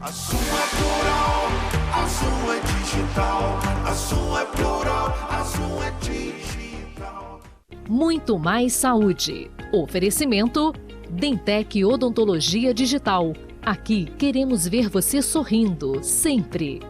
A sua é plural, a sua é digital. A sua é plural, a sua é digital. Muito mais saúde. Oferecimento Dentec Odontologia Digital. Aqui queremos ver você sorrindo, sempre.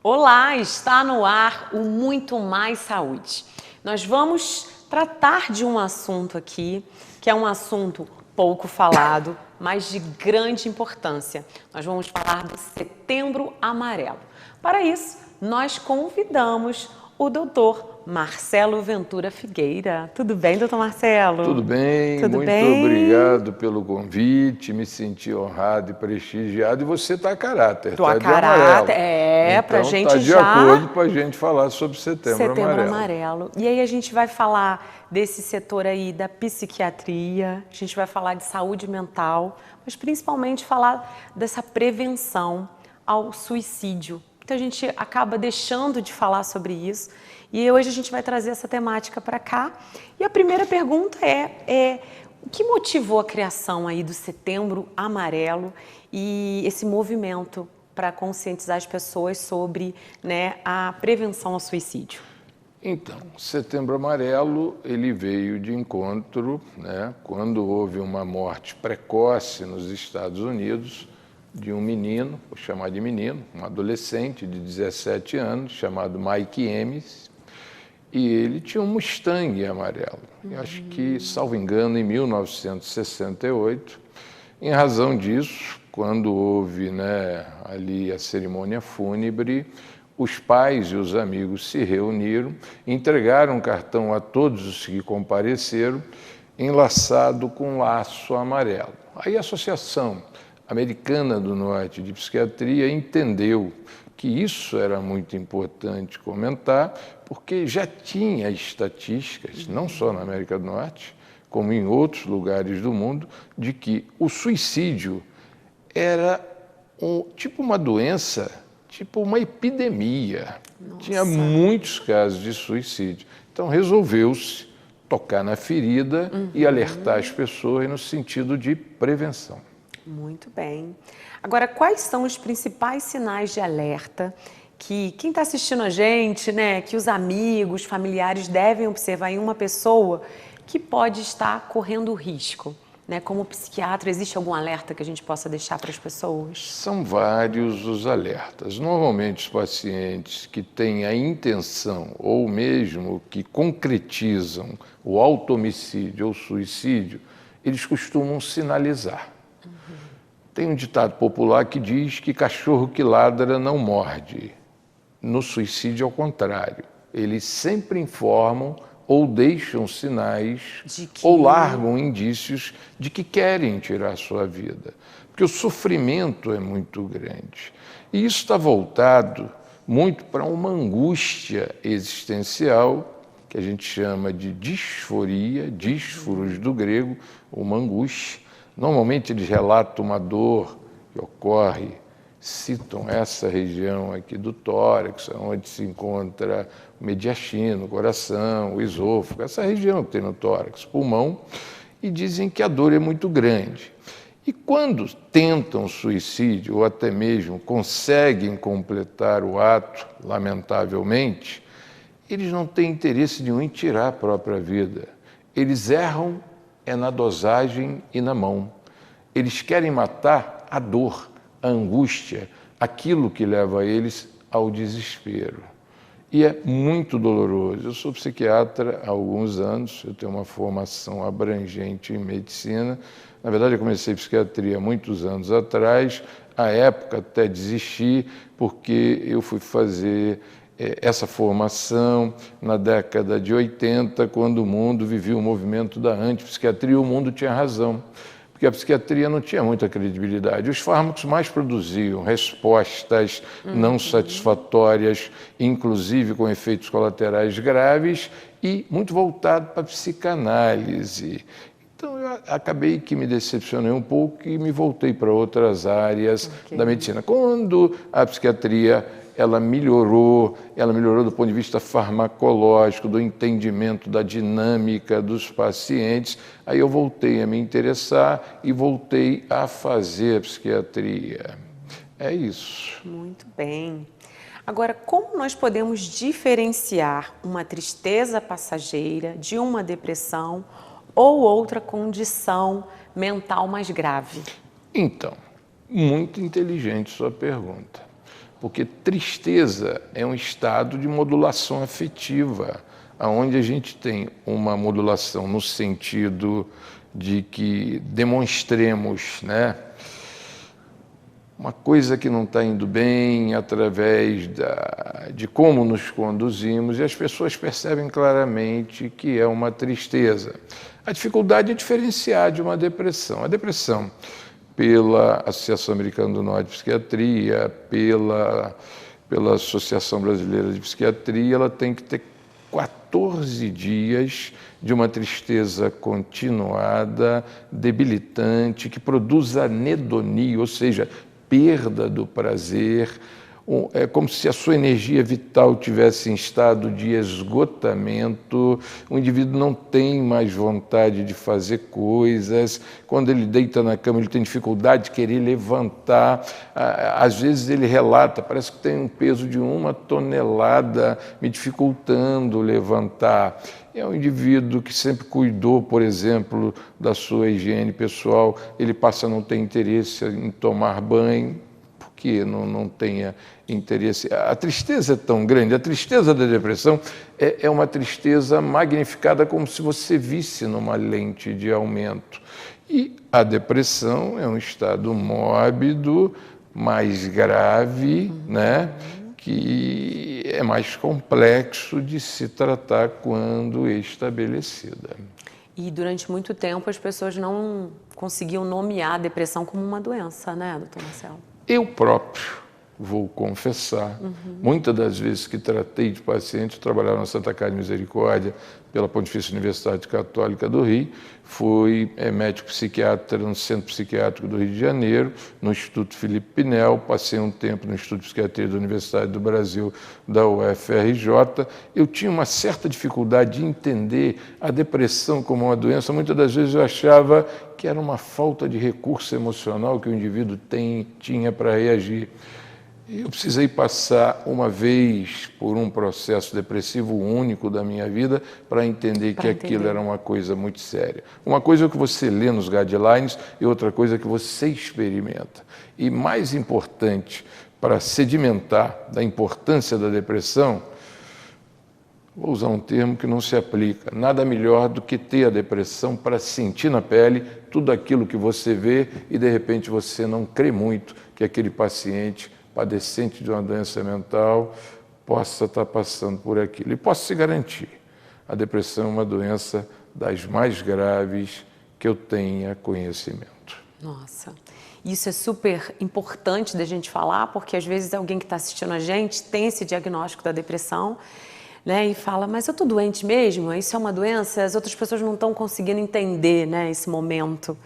Olá, está no ar o Muito Mais Saúde. Nós vamos tratar de um assunto aqui, que é um assunto pouco falado, mas de grande importância. Nós vamos falar do Setembro Amarelo. Para isso, nós convidamos o doutor Marcelo Ventura Figueira. Tudo bem, doutor Marcelo? Tudo bem, Tudo muito bem? obrigado pelo convite, me senti honrado e prestigiado. E você está a caráter, Tô a está de caráter, amarelo. pra então, gente tá de já... acordo para a gente falar sobre Setembro Amarelo. E aí a gente vai falar desse setor aí da psiquiatria, a gente vai falar de saúde mental, mas principalmente falar dessa prevenção ao suicídio. Então a gente acaba deixando de falar sobre isso e hoje a gente vai trazer essa temática para cá. E a primeira pergunta é o que motivou a criação aí do Setembro Amarelo e esse movimento para conscientizar as pessoas sobre, né, a prevenção ao suicídio? Então, Setembro Amarelo, ele veio de encontro, né, quando houve uma morte precoce nos Estados Unidos de um menino, vou chamar de menino, um adolescente de 17 anos, chamado Mike Emes, e ele tinha um Mustang amarelo. Eu acho que, salvo engano, em 1968, em razão disso, quando houve, né, ali a cerimônia fúnebre, os pais e os amigos se reuniram, entregaram um cartão a todos os que compareceram, enlaçado com um laço amarelo. Aí a Associação Americana do Norte de Psiquiatria entendeu que isso era muito importante comentar, porque já tinha estatísticas, não só na América do Norte, como em outros lugares do mundo, de que o suicídio era tipo uma doença, tipo uma epidemia. Nossa. Tinha muitos casos de suicídio. Então resolveu-se tocar na ferida e alertar as pessoas no sentido de prevenção. Muito bem. Agora, quais são os principais sinais de alerta que quem está assistindo a gente, né, que os amigos, familiares devem observar em uma pessoa que pode estar correndo risco? Né? Como psiquiatra, existe algum alerta que a gente possa deixar para as pessoas? São vários os alertas. Normalmente, os pacientes que têm a intenção ou mesmo que concretizam o auto-homicídio ou suicídio, eles costumam sinalizar. Tem um ditado popular que diz que cachorro que ladra não morde. No suicídio, ao contrário. Eles sempre informam ou deixam sinais ou largam indícios de que querem tirar a sua vida. Porque o sofrimento é muito grande. E isso está voltado muito para uma angústia existencial, que a gente chama de disforia, dísforos do grego, uma angústia. Normalmente eles relatam uma dor que ocorre, citam essa região aqui do tórax, onde se encontra o mediastino, o coração, o esôfago, essa região que tem no tórax, pulmão, e dizem que a dor é muito grande. E quando tentam suicídio, ou até mesmo conseguem completar o ato, lamentavelmente, eles não têm interesse nenhum em tirar a própria vida. Eles erram na dosagem e na mão. Eles querem matar a dor, a angústia, aquilo que leva eles ao desespero. E é muito doloroso. Eu sou psiquiatra há alguns anos, eu tenho uma formação abrangente em medicina. Na verdade, eu comecei psiquiatria há muitos anos atrás, à época até desisti, porque eu fui fazer essa formação na década de 80, quando o mundo vivia o movimento da antipsiquiatria, e o mundo tinha razão, porque a psiquiatria não tinha muita credibilidade. Os fármacos mais produziam respostas não satisfatórias, inclusive com efeitos colaterais graves, e muito voltado para a psicanálise. Então, acabei que me decepcionei um pouco e me voltei para outras áreas da medicina. Quando a psiquiatria ela melhorou do ponto de vista farmacológico, do entendimento da dinâmica dos pacientes, aí eu voltei a me interessar e voltei a fazer psiquiatria. É isso. Muito bem. Agora, como nós podemos diferenciar uma tristeza passageira de uma depressão ou outra condição mental mais grave? Então, muito inteligente sua pergunta. Porque tristeza é um estado de modulação afetiva, onde a gente tem uma modulação no sentido de que demonstremos, né, uma coisa que não está indo bem através de como nos conduzimos, e as pessoas percebem claramente que é uma tristeza. A dificuldade é diferenciar de uma depressão. A depressão, pela Associação Americana do Norte de Psiquiatria, pela Associação Brasileira de Psiquiatria, ela tem que ter 14 dias de uma tristeza continuada, debilitante, que produz anedonia, ou seja, perda do prazer. É como se a sua energia vital tivesse em estado de esgotamento, o indivíduo não tem mais vontade de fazer coisas, quando ele deita na cama ele tem dificuldade de querer levantar, às vezes ele relata, parece que tem um peso de 1 tonelada me dificultando levantar. É um indivíduo que sempre cuidou, por exemplo, da sua higiene pessoal, ele passa a não ter interesse em tomar banho, que não tenha interesse. A tristeza é tão grande, a tristeza da depressão é uma tristeza magnificada como se você visse numa lente de aumento. E a depressão é um estado mórbido, mais grave, né, que é mais complexo de se tratar quando estabelecida. E durante muito tempo as pessoas não conseguiam nomear a depressão como uma doença, né, doutor Marcelo? Eu próprio, vou confessar, muitas das vezes que tratei de pacientes, eu trabalhava na Santa Casa de Misericórdia, pela Pontifícia Universidade Católica do Rio, fui médico psiquiatra no Centro Psiquiátrico do Rio de Janeiro, no Instituto Felipe Pinel, passei um tempo no Instituto de Psiquiatria da Universidade do Brasil, da UFRJ. Eu tinha uma certa dificuldade de entender a depressão como uma doença. Muitas das vezes eu achava que era uma falta de recurso emocional que o indivíduo tinha para reagir. Eu precisei passar uma vez por um processo depressivo único da minha vida para entender que aquilo era uma coisa muito séria. Uma coisa é o que você lê nos guidelines e outra coisa é que você experimenta. E mais importante, para sedimentar da importância da depressão, vou usar um termo que não se aplica, nada melhor do que ter a depressão para sentir na pele tudo aquilo que você vê e de repente você não crê muito que aquele paciente padecente de uma doença mental possa estar passando por aquilo. E posso te garantir, a depressão é uma doença das mais graves que eu tenha conhecimento. Nossa, isso é super importante da gente falar, porque às vezes alguém que está assistindo a gente tem esse diagnóstico da depressão, né, e fala, mas eu estou doente mesmo? Isso é uma doença? As outras pessoas não estão conseguindo entender, né, esse momento.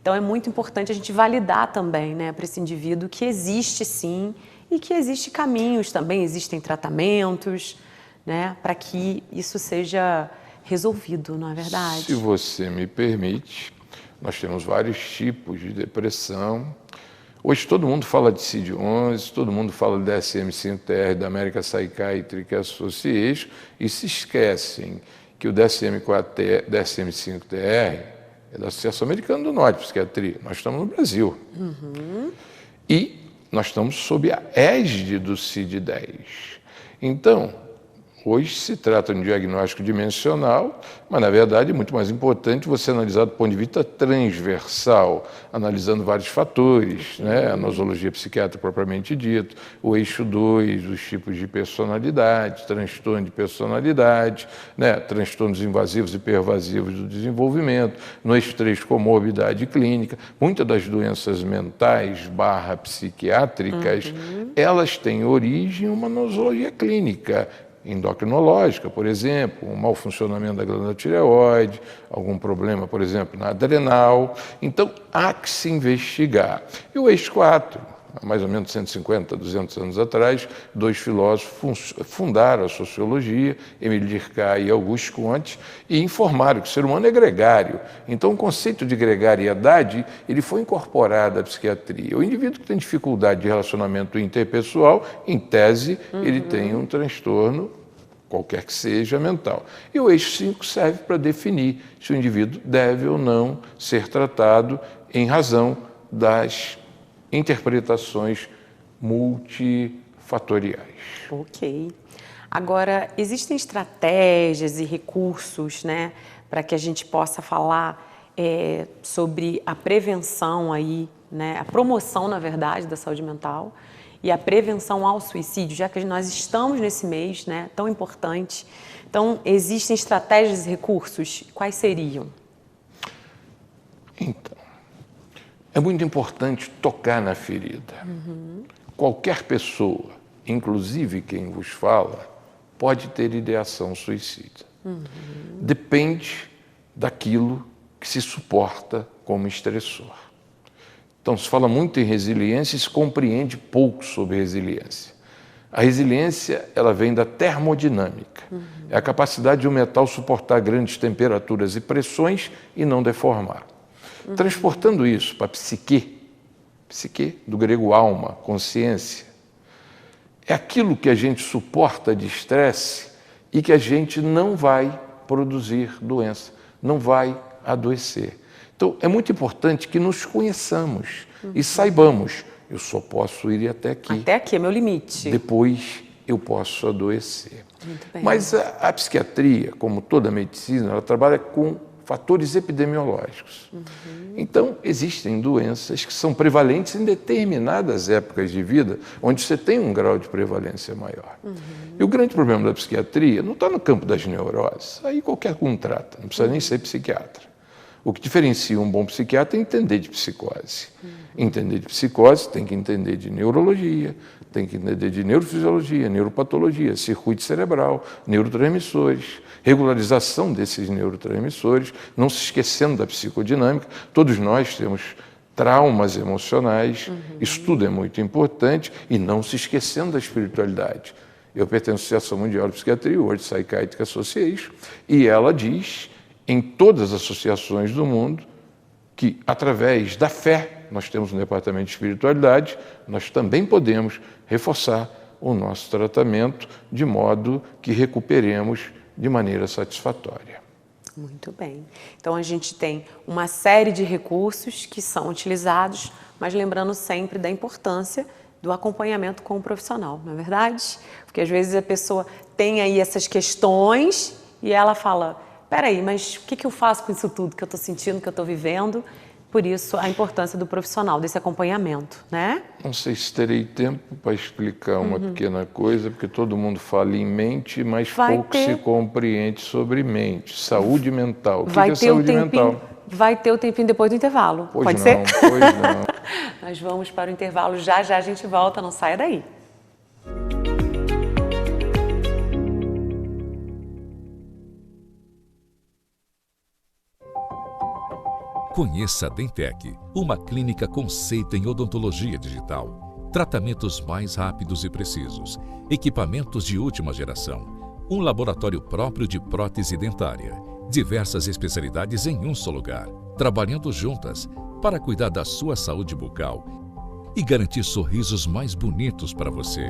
Então é muito importante a gente validar também, né, para esse indivíduo que existe sim e que existem caminhos também, existem tratamentos, né, para que isso seja resolvido, não é verdade? Se você me permite, nós temos vários tipos de depressão. Hoje todo mundo fala de CID-11, todo mundo fala do DSM-5-TR, da American Psychiatric Association, e se esquecem que o DSM-5-TR é da Associação Americana do Norte de Psiquiatria. Nós estamos no Brasil. E nós estamos sob a égide do CID-10. Então, hoje se trata de um diagnóstico dimensional, mas, na verdade, é muito mais importante você analisar do ponto de vista transversal, analisando vários fatores, né? A nosologia psiquiátrica propriamente dito, o eixo 2, os tipos de personalidade, transtorno de personalidade, né? Transtornos invasivos e pervasivos do desenvolvimento, no eixo 3, comorbidade clínica. Muitas das doenças mentais / psiquiátricas, elas têm origem em uma nosologia clínica, endocrinológica, por exemplo, um mau funcionamento da glândula tireoide, algum problema, por exemplo, na adrenal. Então, há que se investigar. E o eixo 4, há mais ou menos 150, 200 anos atrás, dois filósofos fundaram a sociologia, Émile Durkheim e Auguste Comte, e informaram que o ser humano é gregário. Então, o conceito de gregariedade ele foi incorporado à psiquiatria. O indivíduo que tem dificuldade de relacionamento interpessoal, em tese, ele tem um transtorno, qualquer que seja, mental. E o eixo 5 serve para definir se o indivíduo deve ou não ser tratado em razão das interpretações multifatoriais. Ok. Agora, existem estratégias e recursos, né, para que a gente possa falar sobre a prevenção aí, né, a promoção, na verdade, da saúde mental e a prevenção ao suicídio, já que nós estamos nesse mês, né, tão importante. Então, existem estratégias e recursos? Quais seriam? Então, é muito importante tocar na ferida. Qualquer pessoa, inclusive quem vos fala, pode ter ideação suicida. Depende daquilo que se suporta como estressor. Então, se fala muito em resiliência e se compreende pouco sobre resiliência. A resiliência, ela vem da termodinâmica. É a capacidade de um metal suportar grandes temperaturas e pressões e não deformar. Transportando isso para a psique, do grego alma, consciência, é aquilo que a gente suporta de estresse e que a gente não vai produzir doença, não vai adoecer. Então, é muito importante que nos conheçamos e saibamos, eu só posso ir até aqui. Até aqui é meu limite. Depois eu posso adoecer. Muito bem. Mas a psiquiatria, como toda a medicina, ela trabalha com fatores epidemiológicos. Então, existem doenças que são prevalentes em determinadas épocas de vida, onde você tem um grau de prevalência maior. E o grande problema da psiquiatria não está no campo das neuroses. Aí qualquer um trata, não precisa nem ser psiquiatra. O que diferencia um bom psiquiatra é entender de psicose. Entender de psicose tem que entender de neurologia, tem que entender de neurofisiologia, neuropatologia, circuito cerebral, neurotransmissores, regularização desses neurotransmissores, não se esquecendo da psicodinâmica. Todos nós temos traumas emocionais, isso tudo é muito importante, e não se esquecendo da espiritualidade. Eu pertenço à Associação Mundial de Psiquiatria, World Psychiatric Association, e ela diz, em todas as associações do mundo, que através da fé, nós temos um departamento de espiritualidade, nós também podemos reforçar o nosso tratamento de modo que recuperemos de maneira satisfatória. Muito bem. Então, a gente tem uma série de recursos que são utilizados, mas lembrando sempre da importância do acompanhamento com o profissional, não é verdade? Porque às vezes a pessoa tem aí essas questões e ela fala, peraí, mas o que eu faço com isso tudo que eu estou sentindo, que eu estou vivendo? Por isso, a importância do profissional, desse acompanhamento, né? Não sei se terei tempo para explicar uma pequena coisa, porque todo mundo fala em mente, mas pouco se compreende sobre mente. Saúde mental. O que é saúde mental? Vai ter o tempinho depois do intervalo. Pois Pode não, ser? pois não. Nós vamos para o intervalo, já a gente volta, não saia daí. Conheça a Dentec, uma clínica conceito em odontologia digital. Tratamentos mais rápidos e precisos, equipamentos de última geração, um laboratório próprio de prótese dentária, diversas especialidades em um só lugar, trabalhando juntas para cuidar da sua saúde bucal e garantir sorrisos mais bonitos para você.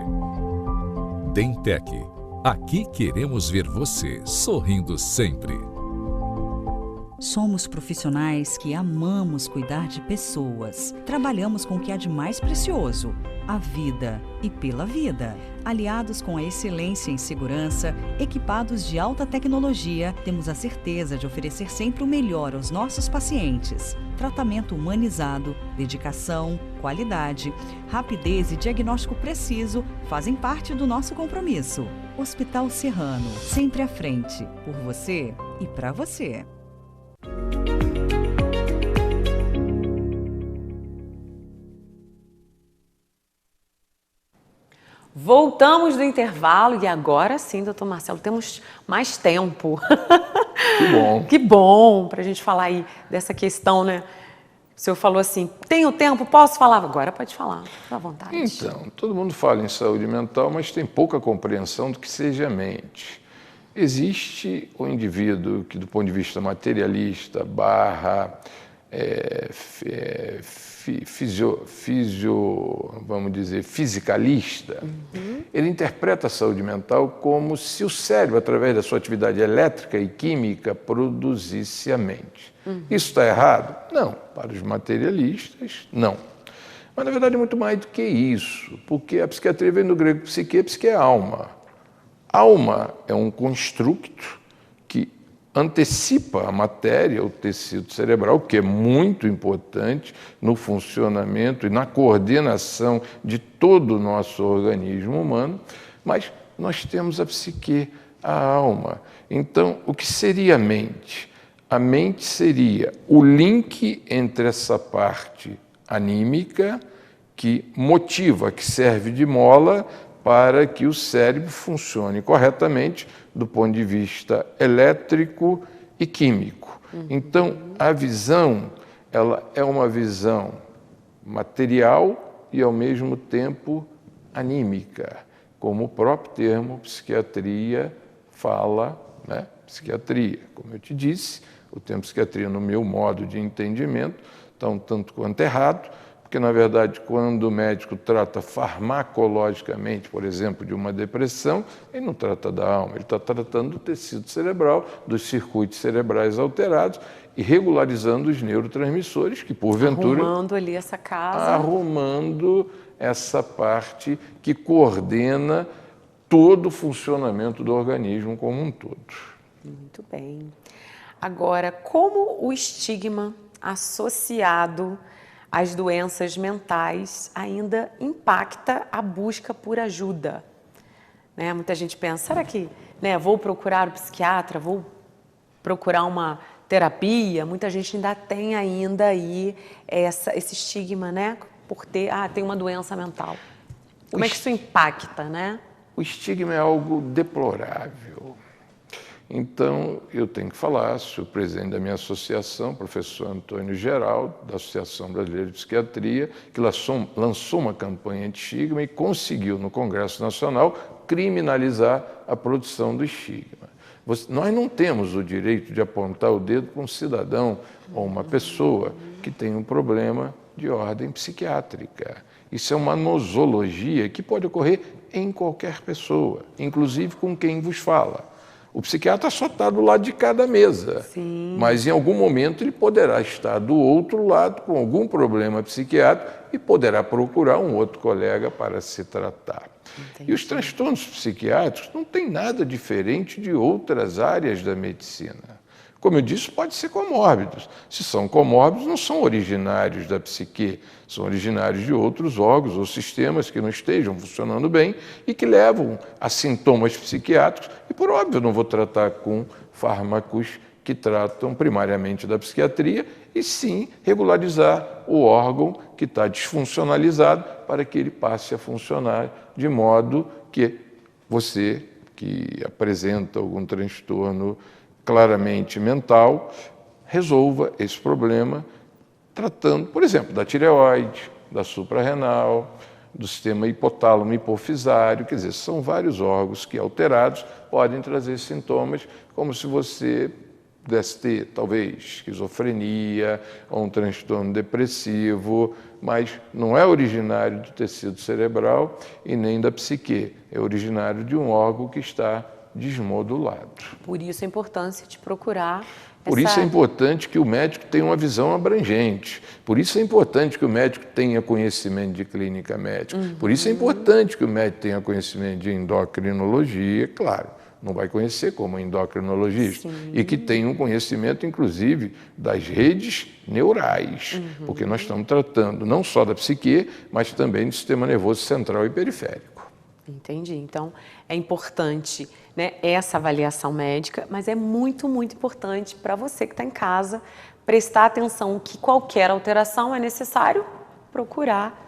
Dentec, aqui queremos ver você sorrindo sempre. Somos profissionais que amamos cuidar de pessoas. Trabalhamos com o que há de mais precioso, a vida e pela vida. Aliados com a excelência em segurança, equipados de alta tecnologia, temos a certeza de oferecer sempre o melhor aos nossos pacientes. Tratamento humanizado, dedicação, qualidade, rapidez e diagnóstico preciso fazem parte do nosso compromisso. Hospital Serrano, sempre à frente, por você e para você. Voltamos do intervalo e agora sim, doutor Marcelo, temos mais tempo. Que bom. Que bom para a gente falar aí dessa questão, né? O senhor falou assim, tenho tempo, posso falar? Agora pode falar, fica à vontade. Então, todo mundo fala em saúde mental, mas tem pouca compreensão do que seja a mente. Existe o indivíduo que, do ponto de vista materialista, vamos dizer, fisicalista, ele interpreta a saúde mental como se o cérebro, através da sua atividade elétrica e química, produzisse a mente. Isso está errado? Não. Para os materialistas, não. Mas, na verdade, é muito mais do que isso, porque a psiquiatria vem do grego psique, psique é alma. Alma é um construto que antecipa a matéria, o tecido cerebral, que é muito importante no funcionamento e na coordenação de todo o nosso organismo humano, mas nós temos a psique, a alma. Então, o que seria a mente? A mente seria o link entre essa parte anímica que motiva, que serve de mola para que o cérebro funcione corretamente do ponto de vista elétrico e químico. Então, a visão, ela é uma visão material e, ao mesmo tempo, anímica, como o próprio termo psiquiatria fala, né? Psiquiatria, como eu te disse, o termo psiquiatria, no meu modo de entendimento, está um tanto quanto errado, porque, na verdade, quando o médico trata farmacologicamente, por exemplo, de uma depressão, ele não trata da alma, ele está tratando do tecido cerebral, dos circuitos cerebrais alterados e regularizando os neurotransmissores que, porventura... Arrumando ali essa casa. Arrumando essa parte que coordena todo o funcionamento do organismo como um todo. Muito bem. Agora, como o estigma associado às doenças mentais ainda impacta a busca por ajuda? Né? Muita gente pensa, será que vou procurar um psiquiatra, vou procurar uma terapia? Muita gente ainda tem aí esse estigma, né? Por ter, tem uma doença mental. Como é que isso impacta, né? O estigma é algo deplorável. Então, eu tenho que falar, sou presidente da minha associação, professor Antônio Geraldo, da Associação Brasileira de Psiquiatria, que lançou uma campanha anti-estigma e conseguiu, no Congresso Nacional, criminalizar a produção do estigma. Nós não temos o direito de apontar o dedo para um cidadão ou uma pessoa que tem um problema de ordem psiquiátrica. Isso é uma nosologia que pode ocorrer em qualquer pessoa, inclusive com quem vos fala. O psiquiatra só está do lado de cada mesa, Sim. Mas em algum momento ele poderá estar do outro lado com algum problema psiquiátrico e poderá procurar um outro colega para se tratar. Entendi. E os transtornos psiquiátricos não têm nada diferente de outras áreas da medicina. Como eu disse, pode ser comórbidos. Se são comórbidos, não são originários da psique, são originários de outros órgãos ou sistemas que não estejam funcionando bem e que levam a sintomas psiquiátricos. E, por óbvio, eu não vou tratar com fármacos que tratam primariamente da psiquiatria, e sim regularizar o órgão que está desfuncionalizado para que ele passe a funcionar de modo que você, que apresenta algum transtorno claramente mental, resolva esse problema tratando, por exemplo, da tireoide, da suprarrenal, do sistema hipotálamo hipofisário, quer dizer, são vários órgãos que alterados podem trazer sintomas como se você pudesse ter, talvez, esquizofrenia ou um transtorno depressivo, mas não é originário do tecido cerebral e nem da psique, é originário de um órgão que está desmodulado. Por isso a importância de procurar. Por isso é importante que o médico tenha uma visão abrangente. Por isso é importante que o médico tenha conhecimento de clínica médica. Por isso é importante que o médico tenha conhecimento de endocrinologia, claro. Não vai conhecer como endocrinologista. Sim. E que tenha um conhecimento, inclusive, das redes neurais. Porque nós estamos tratando não só da psique, mas também do sistema nervoso central e periférico. Entendi. Então, é importante, né, essa avaliação médica, mas é muito, muito importante para você que está em casa prestar atenção que qualquer alteração é necessário procurar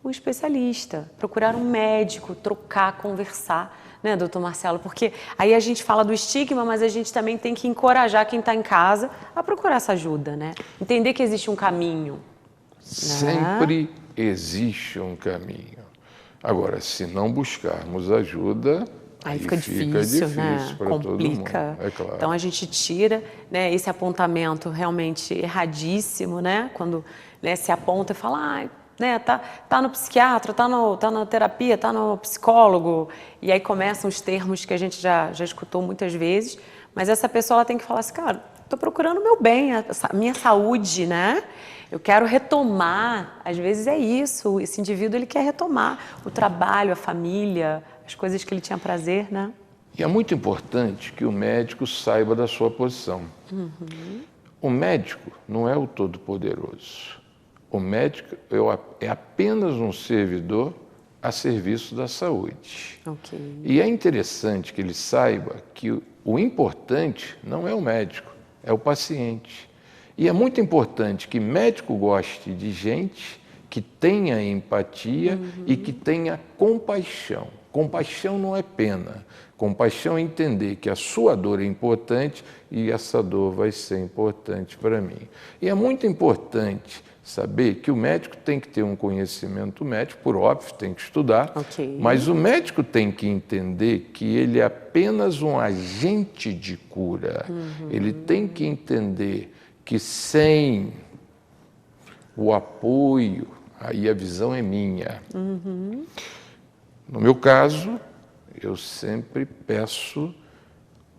um especialista, procurar um médico, trocar, conversar, né, doutor Marcelo? Porque aí a gente fala do estigma, mas a gente também tem que encorajar quem está em casa a procurar essa ajuda, né? Entender que existe um caminho. Sempre existe um caminho. Agora, se não buscarmos ajuda, aí fica difícil, né? para todo mundo. Complica. É claro. Então a gente tira, né, esse apontamento realmente erradíssimo, né? Quando, né, se aponta e fala, né, tá no psiquiatra, tá na terapia, tá no psicólogo, e aí começam os termos que a gente já escutou muitas vezes, mas essa pessoa ela tem que falar assim, cara, estou procurando o meu bem, a minha saúde, né? Eu quero retomar, às vezes é isso, esse indivíduo ele quer retomar o trabalho, a família, as coisas que ele tinha prazer, né? E é muito importante que o médico saiba da sua posição. O médico não é o todo-poderoso. O médico é apenas um servidor a serviço da saúde. Okay. E é interessante que ele saiba que o importante não é o médico, é o paciente. E é muito importante que médico goste de gente que tenha empatia e que tenha compaixão. Compaixão não é pena. Compaixão é entender que a sua dor é importante e essa dor vai ser importante para mim. E é muito importante saber que o médico tem que ter um conhecimento médico, por óbvio, tem que estudar, mas o médico tem que entender que ele é apenas um agente de cura. Ele tem que entender que sem o apoio, aí a visão é minha. No meu caso, eu sempre peço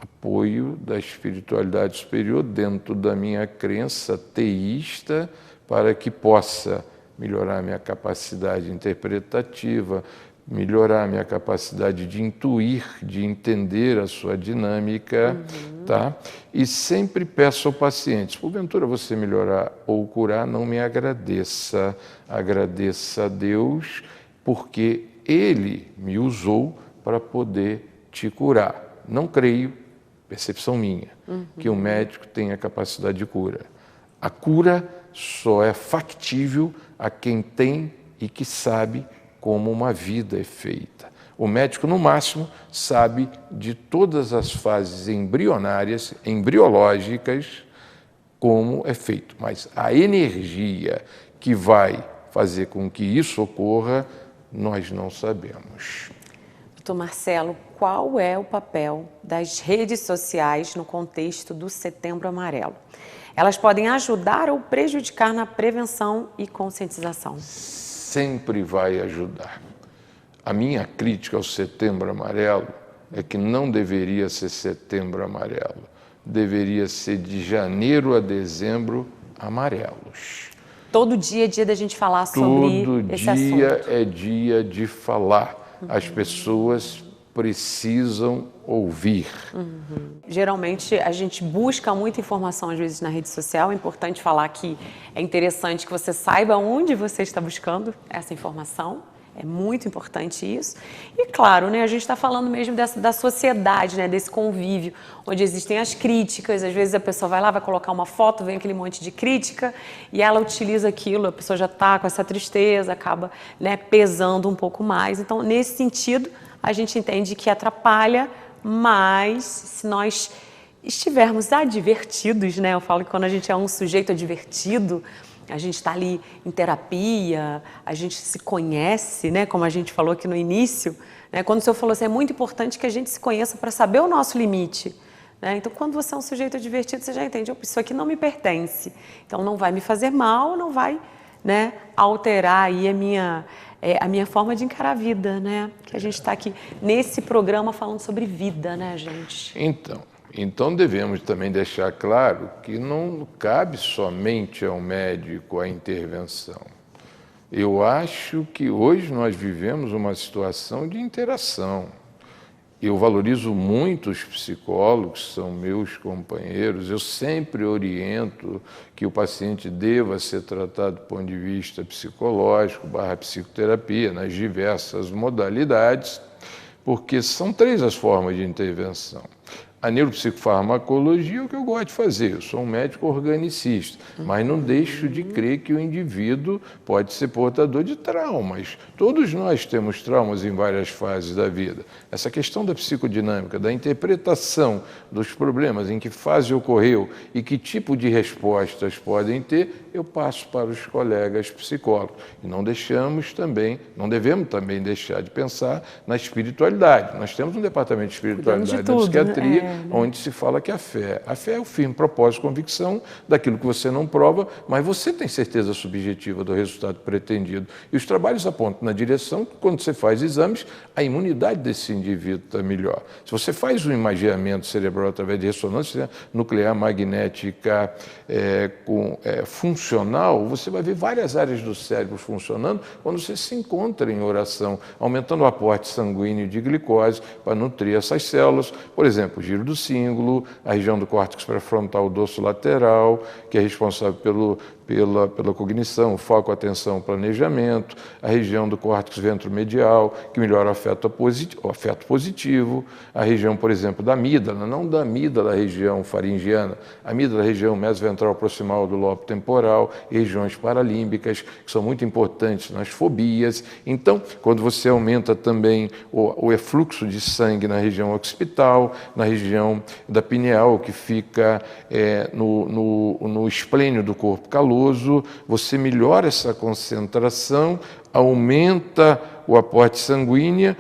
apoio da espiritualidade superior dentro da minha crença teísta para que possa melhorar minha capacidade interpretativa, melhorar minha capacidade de intuir, de entender a sua dinâmica, tá? E sempre peço ao paciente, se porventura você melhorar ou curar, não me agradeça, agradeça a Deus, porque Ele me usou para poder te curar. Não creio, percepção minha, que o médico tenha capacidade de cura. A cura só é factível a quem tem e que sabe como uma vida é feita. O médico, no máximo, sabe de todas as fases embrionárias, embriológicas, como é feito. Mas a energia que vai fazer com que isso ocorra, nós não sabemos. Doutor Marcelo, qual é o papel das redes sociais no contexto do Setembro Amarelo? Elas podem ajudar ou prejudicar na prevenção e conscientização? Sempre vai ajudar. A minha crítica ao Setembro Amarelo é que não deveria ser Setembro Amarelo. Deveria ser de janeiro a dezembro amarelos. Todo dia é dia da gente falar sobre esse assunto. Todo dia é dia de falar. As pessoas precisam ouvir. Geralmente a gente busca muita informação às vezes na rede social. É importante falar que é interessante que você saiba onde você está buscando essa informação. É muito importante isso. E claro, né, a gente está falando mesmo da sociedade, né, desse convívio, onde existem as críticas. Às vezes a pessoa vai lá, vai colocar uma foto, vem aquele monte de crítica e ela utiliza aquilo, a pessoa já está com essa tristeza, acaba, né, pesando um pouco mais. Então, nesse sentido, a gente entende que atrapalha, mas se nós estivermos advertidos, né, eu falo que quando a gente é um sujeito advertido, a gente está ali em terapia, a gente se conhece, né? Como a gente falou aqui no início, né? Quando o senhor falou assim, é muito importante que a gente se conheça para saber o nosso limite, né? Então, quando você é um sujeito divertido, você já entende, isso aqui não me pertence, então não vai me fazer mal, não vai, né, alterar aí a minha forma de encarar a vida, né? Que a gente está aqui nesse programa falando sobre vida, né, gente? Então devemos também deixar claro que não cabe somente ao médico a intervenção. Eu acho que hoje nós vivemos uma situação de interação. Eu valorizo muito os psicólogos, são meus companheiros. Eu sempre oriento que o paciente deva ser tratado do ponto de vista psicológico, /psicoterapia, nas diversas modalidades, porque são 3 as formas de intervenção. A neuropsicofarmacologia é o que eu gosto de fazer. Eu sou um médico organicista, mas não deixo de crer que o indivíduo pode ser portador de traumas. Todos nós temos traumas em várias fases da vida. Essa questão da psicodinâmica, da interpretação dos problemas, em que fase ocorreu e que tipo de respostas podem ter, eu passo para os colegas psicólogos. E não devemos também deixar de pensar na espiritualidade. Nós temos um departamento de espiritualidade da psiquiatria, onde se fala que a fé é o firme propósito, convicção daquilo que você não prova, mas você tem certeza subjetiva do resultado pretendido. E os trabalhos apontam na direção que, quando você faz exames, a imunidade desse indivíduo está melhor. Se você faz um imageamento cerebral através de ressonância nuclear magnética funcional, você vai ver várias áreas do cérebro funcionando quando você se encontra em oração, aumentando o aporte sanguíneo de glicose para nutrir essas células. Por exemplo, o giro do cíngulo, a região do córtex pré-frontal dorsolateral, que é responsável pela cognição, foco, atenção, planejamento, a região do córtex ventromedial, que melhora o afeto positivo, a região, por exemplo, da amígdala, não da amígdala, região faringiana, a amígdala, região mesoventral proximal do lobo temporal, regiões paralímbicas, que são muito importantes nas fobias. Então, quando você aumenta também o efluxo de sangue na região occipital, na região da pineal, que fica no esplênio do corpo caloso, você melhora essa concentração, aumenta o aporte sanguíneo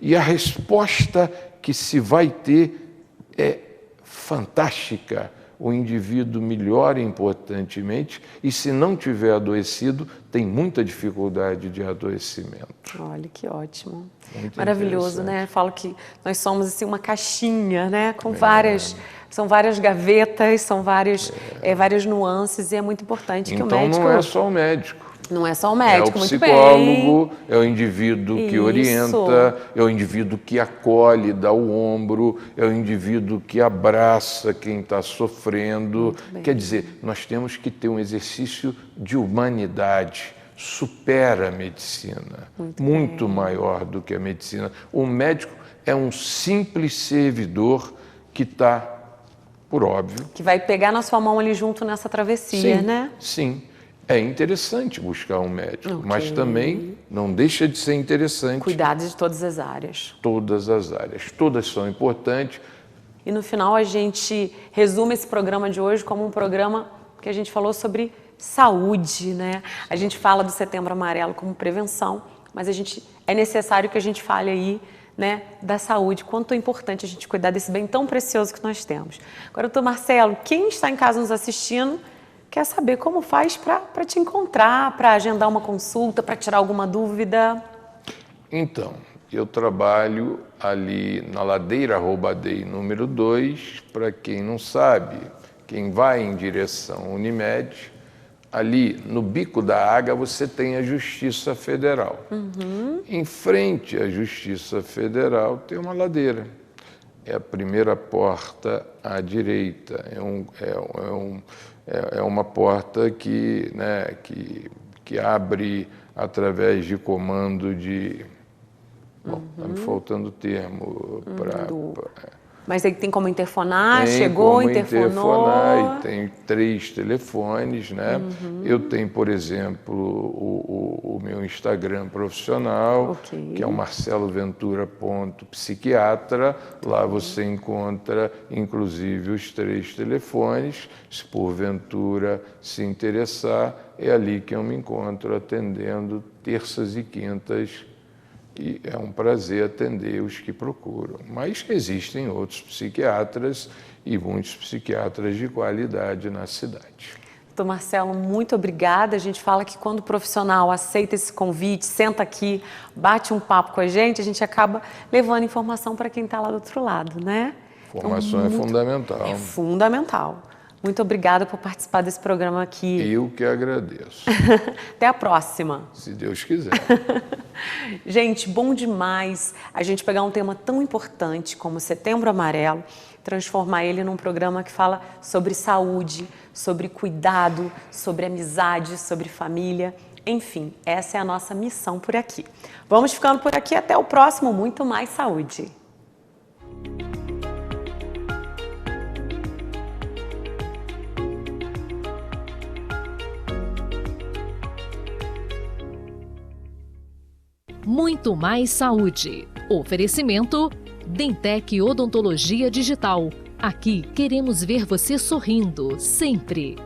e a resposta que se vai ter é fantástica. O indivíduo melhora importantemente e, se não tiver adoecido, tem muita dificuldade de adoecimento. Olha, que ótimo. Muito maravilhoso, né? Eu falo que nós somos assim uma caixinha, né? Com são várias gavetas, são várias nuances, e é muito importante que o médico... Então não é só o médico. Não é só o médico, muito bem. É o psicólogo, é o indivíduo que orienta, é o indivíduo que acolhe, dá o ombro, é o indivíduo que abraça quem está sofrendo. Quer dizer, nós temos que ter um exercício de humanidade, supera a medicina, muito maior do que a medicina. O médico é um simples servidor que está, por óbvio... Que vai pegar na sua mão ali junto nessa travessia, né? Sim. É interessante buscar um médico, mas também não deixa de ser interessante... Cuidar de todas as áreas. Todas as áreas. Todas são importantes. E no final a gente resume esse programa de hoje como um programa que a gente falou sobre saúde, né? A gente fala do Setembro Amarelo como prevenção, mas é necessário que a gente fale aí, né, da saúde, quanto é importante a gente cuidar desse bem tão precioso que nós temos. Agora, doutor Marcelo, quem está em casa nos assistindo quer saber como faz para te encontrar, para agendar uma consulta, para tirar alguma dúvida? Então, eu trabalho ali na Ladeira Roubadei, número 2, para quem não sabe, quem vai em direção Unimed, ali no Bico da Água você tem a Justiça Federal. Em frente à Justiça Federal tem uma ladeira. É a primeira porta à direita. É uma porta que abre através de comando de... Bom, está me faltando o termo para... Mas aí tem como interfonar? Interfonou? Interfonar, e tem 3 telefones, né? Eu tenho, por exemplo, o meu Instagram profissional, que é o marceloventura.psiquiatra. Lá você encontra, inclusive, os 3 telefones. Se porventura se interessar, é ali que eu me encontro atendendo terças e quintas. E é um prazer atender os que procuram. Mas existem outros psiquiatras e muitos psiquiatras de qualidade na cidade. Doutor Marcelo, muito obrigada. A gente fala que quando o profissional aceita esse convite, senta aqui, bate um papo com a gente acaba levando informação para quem está lá do outro lado, né? Informação é fundamental. É fundamental. Muito obrigada por participar desse programa aqui. Eu que agradeço. Até a próxima. Se Deus quiser. Gente, bom demais a gente pegar um tema tão importante como o Setembro Amarelo, transformar ele num programa que fala sobre saúde, sobre cuidado, sobre amizade, sobre família. Enfim, essa é a nossa missão por aqui. Vamos ficando por aqui. Até o próximo Muito Mais Saúde. muito mais saúde. Oferecimento Dentec Odontologia Digital. Aqui queremos ver você sorrindo sempre.